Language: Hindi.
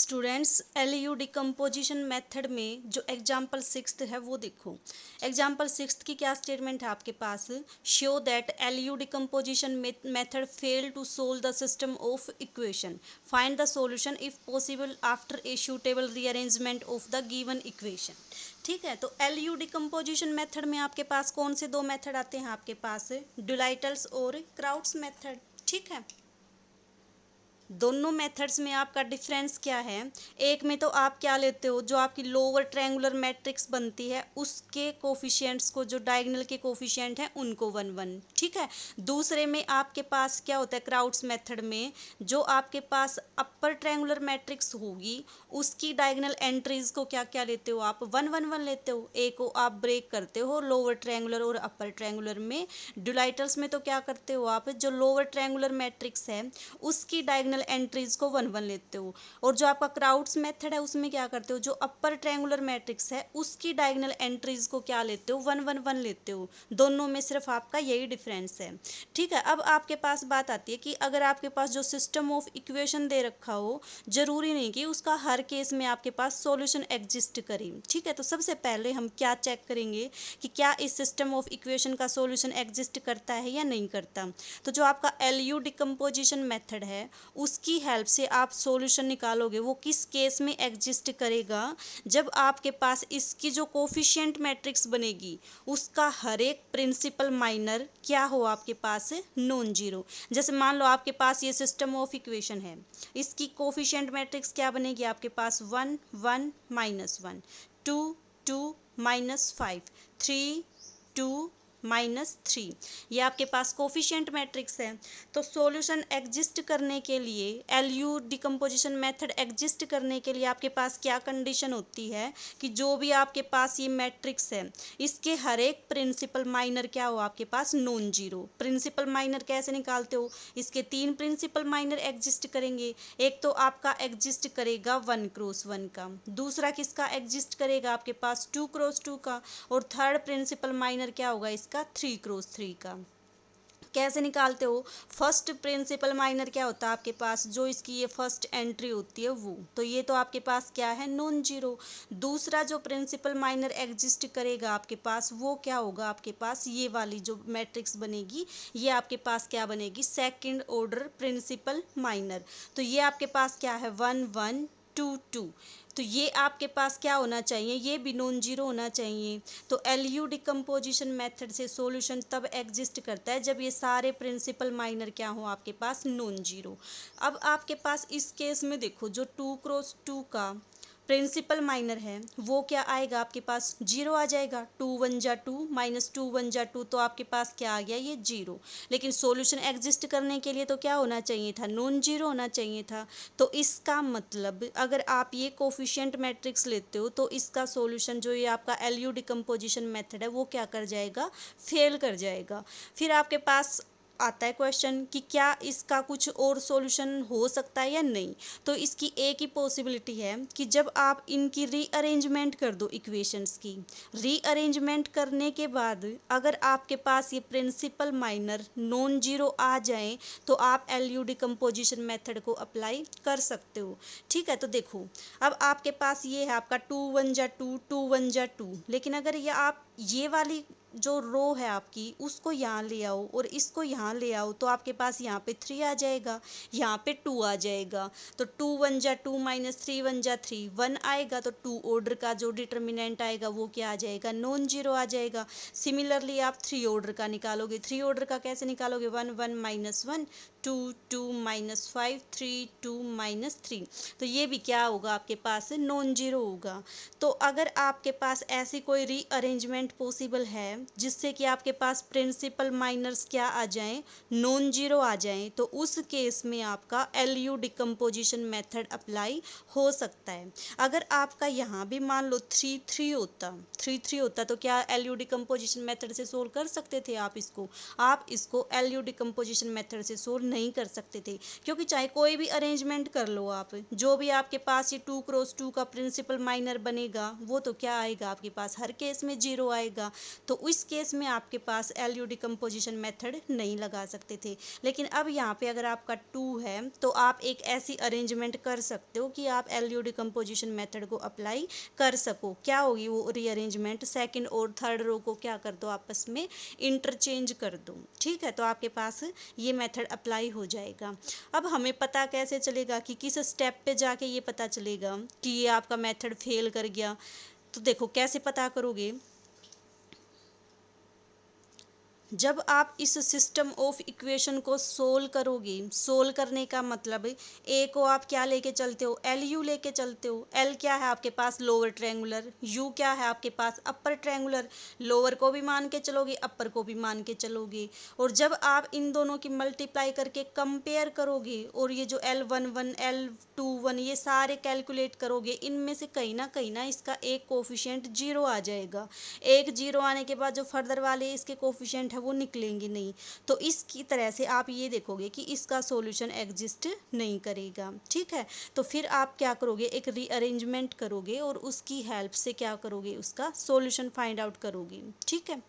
स्टूडेंट्स एलयू डिकम्पोजिशन मेथड में जो एग्जाम्पल सिक्स्थ है वो देखो। एग्जाम्पल सिक्स्थ की क्या स्टेटमेंट है आपके पास, show that L U decomposition method fail to solve the system of equation, find the solution if possible after a suitable rearrangement of the given equation. ठीक है, तो एलयू डिकम्पोजिशन मेथड में आपके पास कौन से दो मेथड आते हैं, आपके पास डुलाइटल्स और क्राउट्स मेथड। ठीक है, दोनों मेथड्स में आपका डिफरेंस क्या है। एक में तो आप क्या लेते हो, जो आपकी लोअर ट्रायंगुलर मैट्रिक्स बनती है उसके कोफिशिएंट्स को, जो डायगोनल के कोफिशिएंट हैं उनको 1 1। ठीक है, दूसरे में आपके पास क्या होता है, क्राउट्स मेथड में जो आपके पास अपर ट्रायंगुलर मैट्रिक्स होगी उसकी डायगोनल एंट्रीज को क्या क्या लेते हो आप, 1 1 1 लेते हो। एक को आप ब्रेक करते हो लोअर ट्रायंगुलर और अपर ट्रायंगुलर में। डुलाइटल्स में तो क्या करते हो आप, जो लोअर ट्रायंगुलर मैट्रिक्स है उसकी डायगोनल एंट्रीज को 1 1 लेते हो। और जो आपका क्राउट्स मेथड है उसमें क्या करते हो, जो अपर ट्रायंगुलर मैट्रिक्स है उसकी डायगोनल एंट्रीज को क्या लेते हो, 1 1 1 लेते हो। दोनों में सिर्फ आपका यही डिफरेंस है। ठीक है, अब आपके पास बात आती है कि अगर आपके पास जो सिस्टम ऑफ इक्वेशन दे रखा हो, जरूरी नहीं कि उसका हर केस में आपके पास सॉल्यूशन एग्जिस्ट करे। ठीक है, तो सबसे पहले हम क्या चेक करेंगे कि क्या इस सिस्टम ऑफ इक्वेशन का सॉल्यूशन एग्जिस्ट करता है या नहीं करता। तो जो आपका एलयू डिकम्पोजिशन मेथड है उसकी हेल्प से आप सॉल्यूशन निकालोगे। वो किस केस में एग्जिस्ट करेगा, जब आपके पास इसकी जो कोफिशिएंट मैट्रिक्स बनेगी उसका हर एक प्रिंसिपल माइनर क्या हो आपके पास, नॉन जीरो। जैसे मान लो आपके पास ये सिस्टम ऑफ इक्वेशन है, इसकी कोफिशिएंट मैट्रिक्स क्या बनेगी आपके पास, 1 1 -1, 2 2 -5, 3 2 -3। ये आपके पास कोफिशिएंट मैट्रिक्स है। तो सॉल्यूशन एग्जिस्ट करने के लिए, एलयू डिकम्पोजिशन मेथड एग्जिस्ट करने के लिए आपके पास क्या कंडीशन होती है कि जो भी आपके पास ये मैट्रिक्स है इसके हर एक प्रिंसिपल माइनर क्या हो आपके पास, नॉन जीरो। प्रिंसिपल माइनर कैसे निकालते हो, इसके 3 प्रिंसिपल माइनर एग्जिस्ट करेंगे। एक तो आपका एग्जिस्ट करेगा 1 क्रॉस 1 का, दूसरा किसका एग्जिस्ट करेगा आपके पास 2 क्रॉस 2 का, और थर्ड प्रिंसिपल माइनर क्या होगा इसका 3 क्रॉस 3 का। कैसे निकालते हो, फर्स्ट प्रिंसिपल माइनर क्या होता है आपके पास, जो इसकी ये फर्स्ट एंट्री होती है वो, तो ये तो आपके पास क्या है, नॉन जीरो। दूसरा जो प्रिंसिपल माइनर एग्जिस्ट करेगा आपके पास वो क्या होगा आपके पास, ये वाली जो मैट्रिक्स बनेगी ये आपके पास क्या बनेगी, सेकंड ऑर्डर प्रिंसिपल माइनर। तो ये आपके पास क्या है, 1 1 2 2। तो ये आपके पास क्या होना चाहिए, ये भी नॉन जीरो होना चाहिए। तो एलयू डिकम्पोजिशन मेथड से सॉल्यूशन तब एग्जिस्ट करता है जब ये सारे प्रिंसिपल माइनर क्या हो आपके पास, नॉन जीरो। अब आपके पास इस केस में देखो, जो 2 क्रॉस 2 का प्रिंसिपल माइनर है वो क्या आएगा आपके पास, जीरो आ जाएगा। 2 1 जा 2 -2 1 जा 2, तो आपके पास क्या आ गया, ये जीरो। लेकिन सॉल्यूशन एग्जिस्ट करने के लिए तो क्या होना चाहिए था, नॉन जीरो होना चाहिए था। तो इसका मतलब अगर आप ये कोफिशिएंट मैट्रिक्स लेते हो तो इसका सॉल्यूशन जो ये आपका एलयू डिकम्पोजिशन मेथड है वो क्या कर जाएगा, फेल कर जाएगा। फिर आपके पास आता है क्वेश्चन कि क्या इसका कुछ और सॉल्यूशन हो सकता है या नहीं। तो इसकी एक ही पॉसिबिलिटी है कि जब आप इनकी रीअरेंजमेंट कर दो, इक्वेशंस की रीअरेंजमेंट करने के बाद अगर आपके पास ये प्रिंसिपल माइनर नॉन जीरो आ जाए तो आप एलयू डिकम्पोजिशन मेथड को अप्लाई कर सकते हो। ठीक है, तो देखो अब आपके पास ये है आपका 2 1 जा 2 2 1 जा 2, लेकिन अगर ये आप ये वाली जो रो है आपकी उसको यहाँ ले आओ और इसको यहाँ ले आओ तो आपके पास यहाँ पे 3 आ जाएगा, यहाँ पे 2 आ जाएगा। तो 2 1 जा 2 -3 1 जा 3, 1 आएगा तो 2 ऑर्डर का जो डिटर्मिनेंट आएगा वो क्या आ जाएगा, नॉन जीरो आ जाएगा। सिमिलरली आप 3 ऑर्डर का निकालोगे, 3 ऑर्डर का कैसे निकालोगे, 1 1 -1 2 2 -5 3 2 -3, तो ये भी क्या होगा आपके पास, नॉन जीरो होगा। तो अगर आपके पास ऐसी कोई रीअरेंजमेंट पॉसिबल है जिससे कि आपके पास प्रिंसिपल माइनर्स क्या आ जाएं, नॉन जीरो आ जाएं, तो उस केस में आपका एलयू डिकम्पोजिशन मेथड अप्लाई हो सकता है। अगर आपका यहाँ भी मान लो 3 3 होता, 3 3 होता तो क्या एलयू डिकम्पोजिशन मेथड से सोल्व कर सकते थे आप इसको एलयू डिकम्पोजिशन मेथड से सोल्व नहीं कर सकते थे, क्योंकि चाहे कोई भी अरेंजमेंट कर लो आप, जो भी आपके पास ये 2x2 का प्रिंसिपल माइनर बनेगा वो तो क्या आएगा आपके पास, हर केस में 0 आएगा। तो इस केस में आपके पास एलयू डिकम्पोजिशन मेथड नहीं लगा सकते थे। लेकिन अब यहाँ पे अगर आपका 2 है तो आप एक ऐसी अरेंजमेंट कर सकते हो कि आप एलयू डिकम्पोजिशन मेथड को अप्लाई कर सको। क्या होगी वो रीअरेंजमेंट, सेकंड और थर्ड रो को क्या कर दो, आपस में इंटरचेंज कर दो। ठीक है, तो आपके पास ये मेथड अप्लाई हो जाएगा। अब हमें पता कैसे चलेगा कि किस स्टेप पे जाके ये पता चलेगा कि ये आपका मेथड फेल कर गया। तो देखो कैसे पता करोगे, जब आप इस सिस्टम ऑफ इक्वेशन को सोल्व करोगे, सोल्व करने का मतलब ए को आप क्या लेके चलते हो, एल यू लेके चलते हो। एल क्या है आपके पास, लोअर ट्रायंगुलर, यू क्या है आपके पास, अपर ट्रायंगुलर। लोअर को भी मान के चलोगे, अपर को भी मान के चलोगे। और जब आप इन दोनों की मल्टीप्लाई करके कंपेयर करोगे और ये जो L11 L21 ये सारे कैलकुलेट करोगे, इनमें से कहीं ना इसका एक कोफिशिएंट 0 आ जाएगा। एक 0 आने के बाद जो फर्दर वाले इसके कोफिशिएंट है वो निकलेंगे नहीं। तो इसकी तरह से आप ये देखोगे कि इसका सॉल्यूशन एग्जिस्ट नहीं करेगा। ठीक है, तो फिर आप क्या करोगे, एक रीअरेंजमेंट करोगे और उसकी हेल्प से क्या करोगे, उसका सॉल्यूशन फाइंड आउट करोगे। ठीक है।